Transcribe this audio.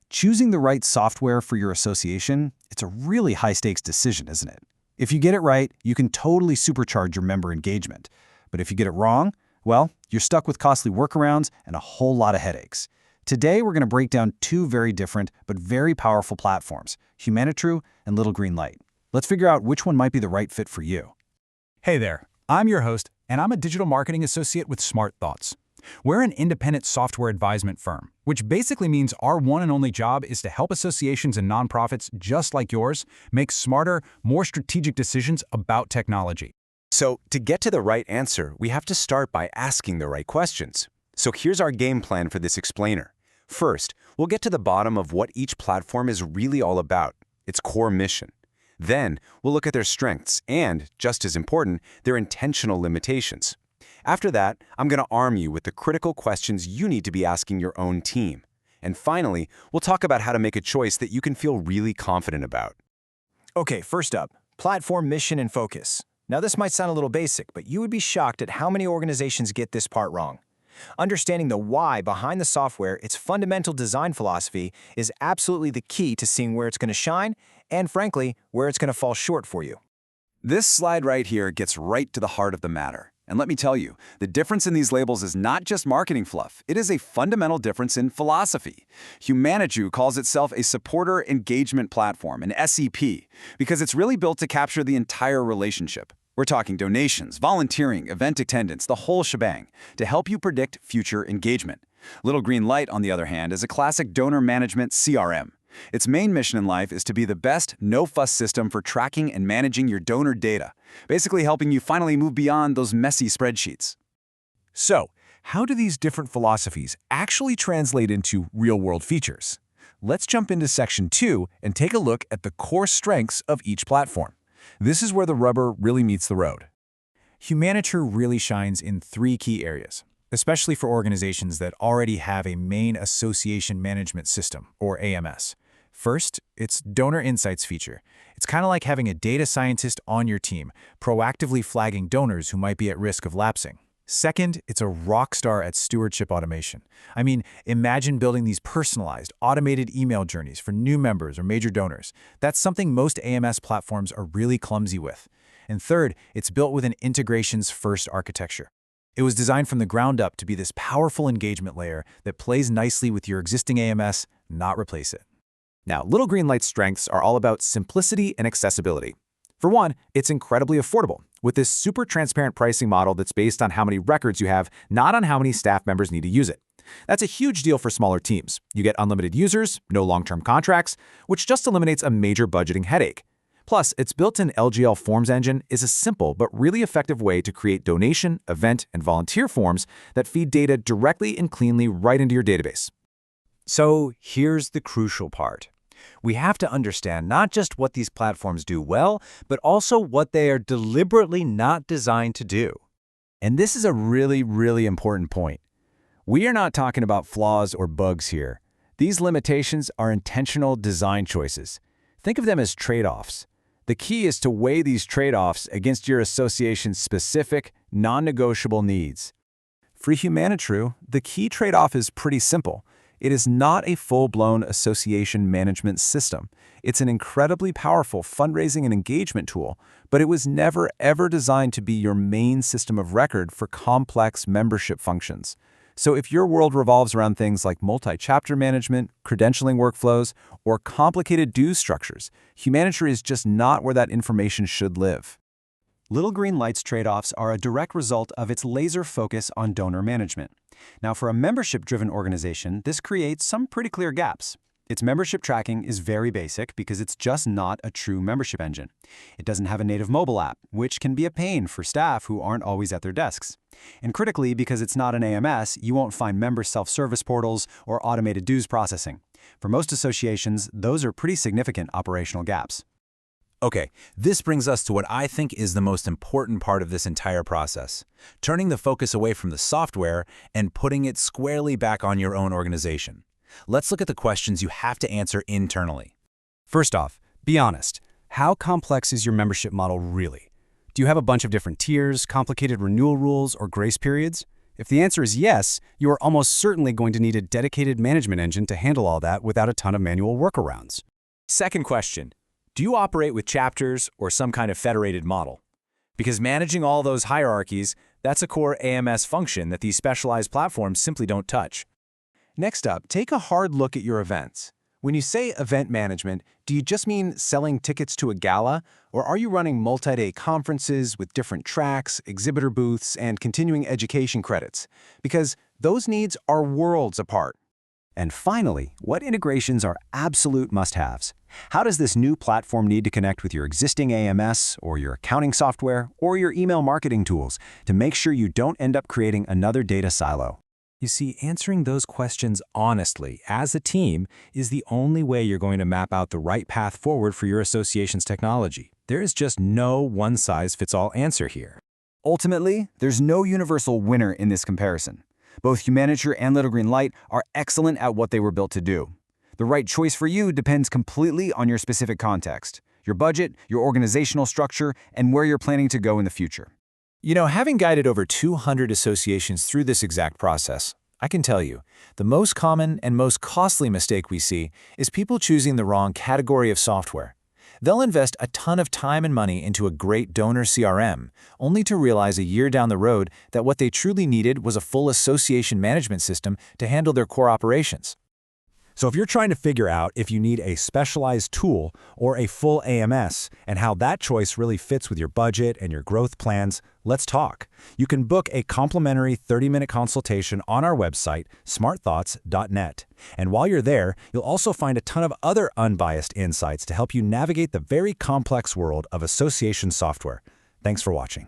Choosing the right software for your association, it's a really high-stakes decision, isn't it? If you get it right, you can totally supercharge your member engagement. But if you get it wrong, well, you're stuck with costly workarounds and a whole lot of headaches. Today, we're going to break down two very different but very powerful platforms, Humanitru and Little Green Light. Let's figure out which one might be the right fit for you. Hey there, I'm your host, and I'm a digital marketing associate with SmartThoughts. We're an independent software advisement firm, which basically means our one and only job is to help associations and nonprofits just like yours make smarter, more strategic decisions about technology. So, to get to the right answer, we have to start by asking the right questions. So here's our game plan for this explainer. First, we'll get to the bottom of what each platform is really all about, its core mission. Then, we'll look at their strengths and, just as important, their intentional limitations. After that, I'm going to arm you with the critical questions you need to be asking your own team. And finally, we'll talk about how to make a choice that you can feel really confident about. Okay, first up, platform mission and focus. Now this might sound a little basic, but you would be shocked at how many organizations get this part wrong. Understanding the why behind the software, its fundamental design philosophy, is absolutely the key to seeing where it's going to shine and, frankly, where it's going to fall short for you. This slide right here gets right to the heart of the matter. And let me tell you, the difference in these labels is not just marketing fluff. It is a fundamental difference in philosophy. Humanitru calls itself a supporter engagement platform, an SEP, because it's really built to capture the entire relationship. We're talking donations, volunteering, event attendance, the whole shebang, to help you predict future engagement. Little Green Light, on the other hand, is a classic donor management CRM. Its main mission in life is to be the best, no-fuss system for tracking and managing your donor data, basically helping you finally move beyond those messy spreadsheets. So, how do these different philosophies actually translate into real-world features? Let's jump into Section 2 and take a look at the core strengths of each platform. This is where the rubber really meets the road. Humanitru really shines in three key areas, especially for organizations that already have a main association management system, or AMS. First, its Donor Insights feature. It's kind of like having a data scientist on your team, proactively flagging donors who might be at risk of lapsing. Second, it's a rock star at stewardship automation. I mean, imagine building these personalized, automated email journeys for new members or major donors. That's something most AMS platforms are really clumsy with. And third, it's built with an integrations-first architecture. It was designed from the ground up to be this powerful engagement layer that plays nicely with your existing AMS, not replace it. Now, Little Green Light's strengths are all about simplicity and accessibility. For one, it's incredibly affordable, with this super transparent pricing model that's based on how many records you have, not on how many staff members need to use it. That's a huge deal for smaller teams. You get unlimited users, no long-term contracts, which just eliminates a major budgeting headache. Plus, its built-in LGL forms engine is a simple but really effective way to create donation, event, and volunteer forms that feed data directly and cleanly right into your database. So here's the crucial part. We have to understand not just what these platforms do well, but also what they are deliberately not designed to do. And this is a really, really important point. We are not talking about flaws or bugs here. These limitations are intentional design choices. Think of them as trade-offs. The key is to weigh these trade-offs against your association's specific, non-negotiable needs. For Humanitru, the key trade-off is pretty simple. It is not a full-blown association management system. It's an incredibly powerful fundraising and engagement tool, but it was never ever designed to be your main system of record for complex membership functions. So if your world revolves around things like multi-chapter management, credentialing workflows, or complicated dues structures, Humanitru is just not where that information should live. Little Green Light's trade-offs are a direct result of its laser focus on donor management. Now, for a membership-driven organization, this creates some pretty clear gaps. Its membership tracking is very basic because it's just not a true membership engine. It doesn't have a native mobile app, which can be a pain for staff who aren't always at their desks. And critically, because it's not an AMS, you won't find member self-service portals or automated dues processing. For most associations, those are pretty significant operational gaps. Okay, this brings us to what I think is the most important part of this entire process, turning the focus away from the software and putting it squarely back on your own organization. Let's look at the questions you have to answer internally. First off, be honest. How complex is your membership model really? Do you have a bunch of different tiers, complicated renewal rules, or grace periods? If the answer is yes, you are almost certainly going to need a dedicated management engine to handle all that without a ton of manual workarounds. Second question, do you operate with chapters or some kind of federated model? Because managing all those hierarchies, that's a core AMS function that these specialized platforms simply don't touch. Next up, take a hard look at your events. When you say event management, do you just mean selling tickets to a gala, or are you running multi-day conferences with different tracks, exhibitor booths, and continuing education credits? Because those needs are worlds apart. And finally, what integrations are absolute must-haves? How does this new platform need to connect with your existing AMS, or your accounting software, or your email marketing tools to make sure you don't end up creating another data silo? You see, answering those questions honestly, as a team, is the only way you're going to map out the right path forward for your association's technology. There is just no one-size-fits-all answer here. Ultimately, there's no universal winner in this comparison. Both Humanitru and Little Green Light are excellent at what they were built to do. The right choice for you depends completely on your specific context, your budget, your organizational structure, and where you're planning to go in the future. You know, having guided over 200 associations through this exact process, I can tell you, the most common and most costly mistake we see is people choosing the wrong category of software. They'll invest a ton of time and money into a great donor CRM, only to realize a year down the road that what they truly needed was a full association management system to handle their core operations. So if you're trying to figure out if you need a specialized tool or a full AMS and how that choice really fits with your budget and your growth plans, let's talk. You can book a complimentary 30-minute consultation on our website, smartthoughts.net. And while you're there, you'll also find a ton of other unbiased insights to help you navigate the very complex world of association software. Thanks for watching.